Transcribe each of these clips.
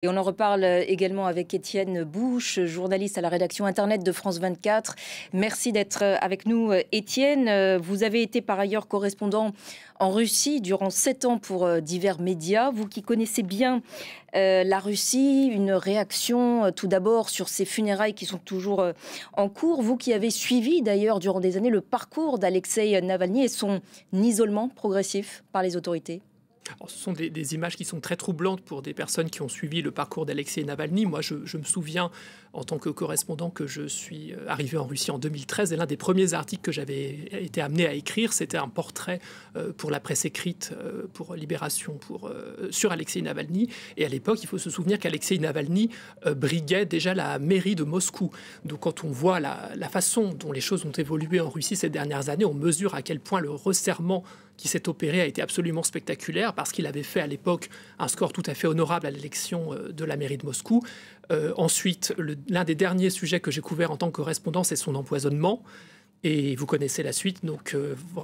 Et on en reparle également avec Étienne Bouche, journaliste à la rédaction Internet de France 24. Merci d'être avec nous, Étienne. Vous avez été par ailleurs correspondant en Russie durant 7 ans pour divers médias. Vous qui connaissez bien la Russie, une réaction tout d'abord sur ces funérailles qui sont toujours en cours. Vous qui avez suivi d'ailleurs durant des années le parcours d'Alexeï Navalny et son isolement progressif par les autorités. Alors, ce sont des images qui sont très troublantes pour des personnes qui ont suivi le parcours d'Alexeï Navalny. Moi, je me souviens, en tant que correspondant, que je suis arrivé en Russie en 2013. Et l'un des premiers articles que j'avais été amené à écrire, c'était un portrait pour la presse écrite, pour Libération, sur Alexeï Navalny. Et à l'époque, il faut se souvenir qu'Alexeï Navalny briguait déjà la mairie de Moscou. Donc, quand on voit la façon dont les choses ont évolué en Russie ces dernières années, on mesure à quel point le resserrement qui s'est opéré a été absolument spectaculaire parce qu'il avait fait à l'époque un score tout à fait honorable à l'élection de la mairie de Moscou. Ensuite, l'un des derniers sujets que j'ai couvert en tant que correspondant, c'est son empoisonnement. Et vous connaissez la suite, donc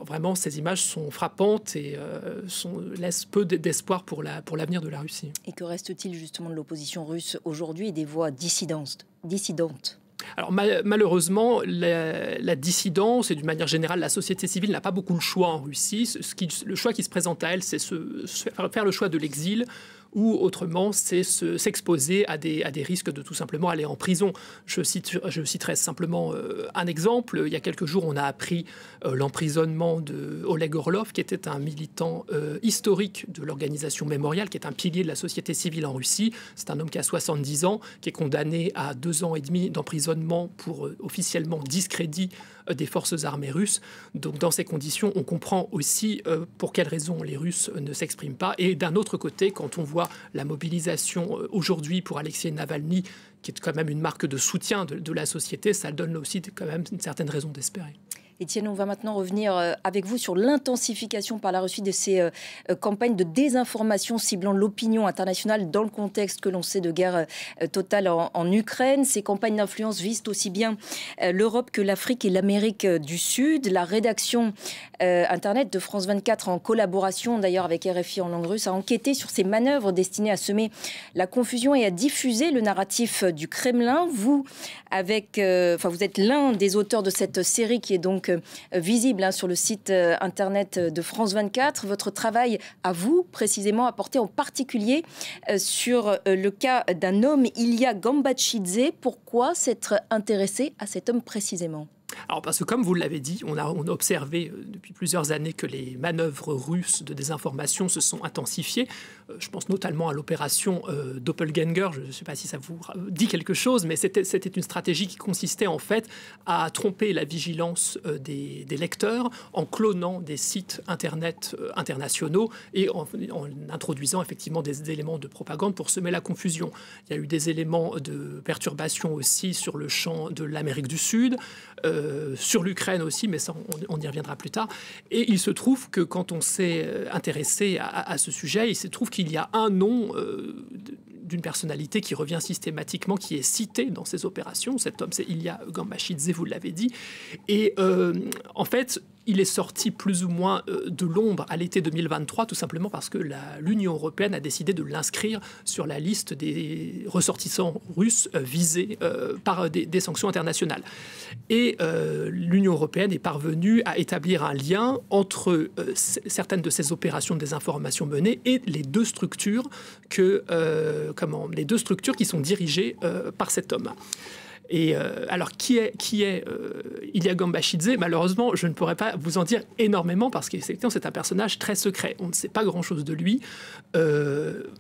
vraiment ces images sont frappantes et laissent peu d'espoir pour l'avenir de la Russie. Et que reste-t-il justement de l'opposition russe aujourd'hui et des voix dissidentes ? Alors malheureusement, la dissidence et d'une manière générale la société civile n'a pas beaucoup le choix en Russie. Le choix qui se présente à elle, c'est faire le choix de l'exil ou autrement, c'est s'exposer à des risques de tout simplement aller en prison. Je citerai simplement un exemple. Il y a quelques jours, on a appris l'emprisonnement de Oleg Orlov, qui était un militant historique de l'organisation Mémorial, qui est un pilier de la société civile en Russie. C'est un homme qui a 70 ans, qui est condamné à 2 ans et demi d'emprisonnement pour officiellement discrédit des forces armées russes. Donc dans ces conditions, on comprend aussi pour quelles raisons les Russes ne s'expriment pas. Et d'un autre côté, quand on voit la mobilisation aujourd'hui pour Alexeï Navalny, qui est quand même une marque de soutien de la société, ça donne aussi quand même une certaine raison d'espérer. Étienne, on va maintenant revenir avec vous sur l'intensification par la Russie de ces campagnes de désinformation ciblant l'opinion internationale dans le contexte que l'on sait de guerre totale en Ukraine. Ces campagnes d'influence visent aussi bien l'Europe que l'Afrique et l'Amérique du Sud. La rédaction Internet de France 24, en collaboration d'ailleurs avec RFI en langue russe, a enquêté sur ces manœuvres destinées à semer la confusion et à diffuser le narratif du Kremlin. Vous êtes l'un des auteurs de cette série qui est donc visible sur le site internet de France 24. Votre travail à vous, précisément, a porté en particulier sur le cas d'un homme, Ilya Gambachidze. Pourquoi s'être intéressé à cet homme précisément ? Alors parce que comme vous l'avez dit, on a observé depuis plusieurs années que les manœuvres russes de désinformation se sont intensifiées. Je pense notamment à l'opération Doppelganger. Je ne sais pas si ça vous dit quelque chose, mais c'était une stratégie qui consistait en fait à tromper la vigilance des lecteurs en clonant des sites internet internationaux et en introduisant effectivement des éléments de propagande pour semer la confusion. Il y a eu des éléments de perturbation aussi sur le champ de l'Amérique du Sud, sur l'Ukraine aussi, mais ça, on y reviendra plus tard. Et il se trouve que quand on s'est intéressé à ce sujet, il se trouve qu'il y a un nom d'une personnalité qui revient systématiquement, qui est cité dans ces opérations. Cet homme, c'est Ilya Gambachidze, vous l'avez dit. Et en fait, il est sorti plus ou moins de l'ombre à l'été 2023, tout simplement parce que l'Union européenne a décidé de l'inscrire sur la liste des ressortissants russes visés par des sanctions internationales. Et l'Union européenne est parvenue à établir un lien entre certaines de ces opérations de désinformation menées et les deux structures qui sont dirigées par cet homme. Et alors, qui est Ilya Gambachidze ? Malheureusement, je ne pourrais pas vous en dire énormément parce qu'effectivement, c'est un personnage très secret. On ne sait pas grand-chose de lui.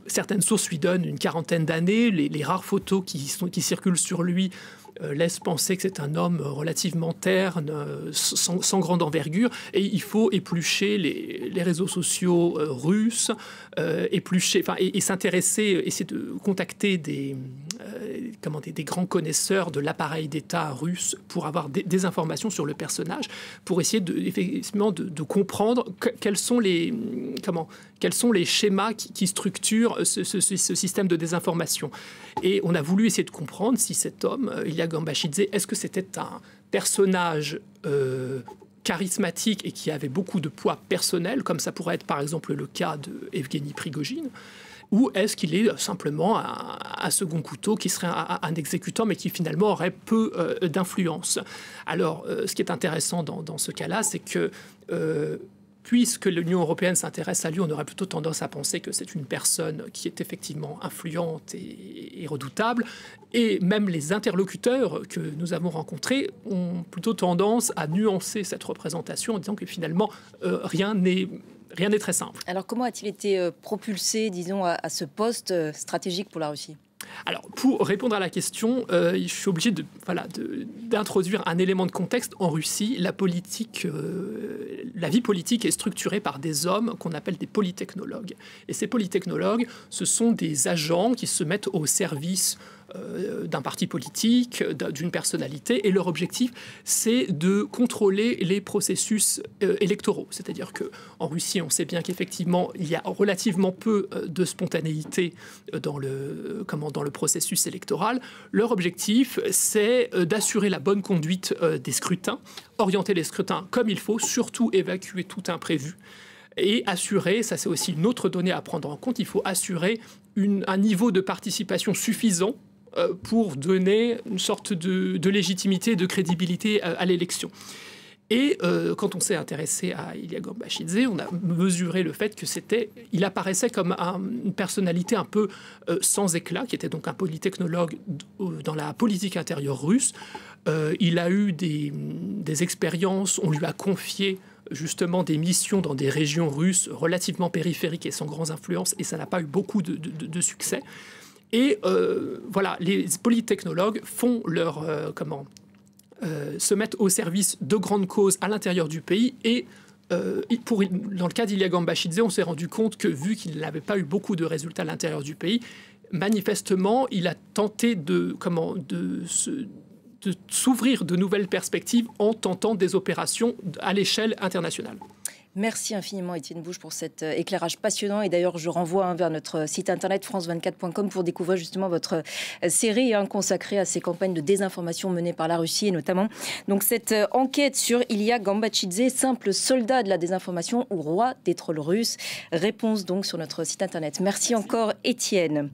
Certaines sources lui donnent une quarantaine d'années. Les rares photos qui circulent sur lui laisse penser que c'est un homme relativement terne, sans grande envergure, et il faut éplucher les réseaux sociaux russes, et s'intéresser, essayer de contacter des grands connaisseurs de l'appareil d'État russe pour avoir des informations sur le personnage, pour essayer de comprendre quels sont les schémas qui structurent ce système de désinformation. Et on a voulu essayer de comprendre si cet homme, Ilya Gambachidze, est-ce que c'était un personnage charismatique et qui avait beaucoup de poids personnel, comme ça pourrait être par exemple le cas de Evgeny Prigojine, ou est-ce qu'il est simplement un second couteau qui serait un exécutant, mais qui finalement aurait peu d'influence? Alors, ce qui est intéressant dans ce cas-là, c'est que puisque l'Union européenne s'intéresse à lui, on aurait plutôt tendance à penser que c'est une personne qui est effectivement influente et redoutable. Et même les interlocuteurs que nous avons rencontrés ont plutôt tendance à nuancer cette représentation en disant que finalement, rien n'est très simple. Alors, comment a-t-il été propulsé, disons, à ce poste stratégique pour la Russie? Alors, pour répondre à la question, je suis obligé d'introduire un élément de contexte. En Russie, la vie politique est structurée par des hommes qu'on appelle des polytechnologues. Et ces polytechnologues, ce sont des agents qui se mettent au service d'un parti politique, d'une personnalité, et leur objectif, c'est de contrôler les processus électoraux. C'est-à-dire qu'en Russie, on sait bien qu'effectivement, il y a relativement peu de spontanéité dans le processus électoral. Leur objectif, c'est d'assurer la bonne conduite des scrutins, orienter les scrutins comme il faut, surtout évacuer tout imprévu. Et assurer, ça c'est aussi une autre donnée à prendre en compte, il faut assurer un niveau de participation suffisant pour donner une sorte de légitimité, de crédibilité à l'élection. Et quand on s'est intéressé à Ilya Gambachidze, on a mesuré le fait il apparaissait comme une personnalité un peu sans éclat, qui était donc un polytechnologue dans la politique intérieure russe. Il a eu des expériences, on lui a confié justement des missions dans des régions russes relativement périphériques et sans grandes influences, et ça n'a pas eu beaucoup de succès. Et voilà, les polytechnologues font se mettent au service de grandes causes à l'intérieur du pays. Et dans le cas d'Ilya Gambachidze, on s'est rendu compte que, vu qu'il n'avait pas eu beaucoup de résultats à l'intérieur du pays, manifestement, il a tenté de s'ouvrir de nouvelles perspectives en tentant des opérations à l'échelle internationale. Merci infiniment Étienne Bouge pour cet éclairage passionnant. Et d'ailleurs, je renvoie vers notre site internet france24.com pour découvrir justement votre série consacrée à ces campagnes de désinformation menées par la Russie, et notamment donc cette enquête sur Ilya Gambachidze, simple soldat de la désinformation ou roi des trolls russes. Réponse donc sur notre site internet. Merci encore Étienne.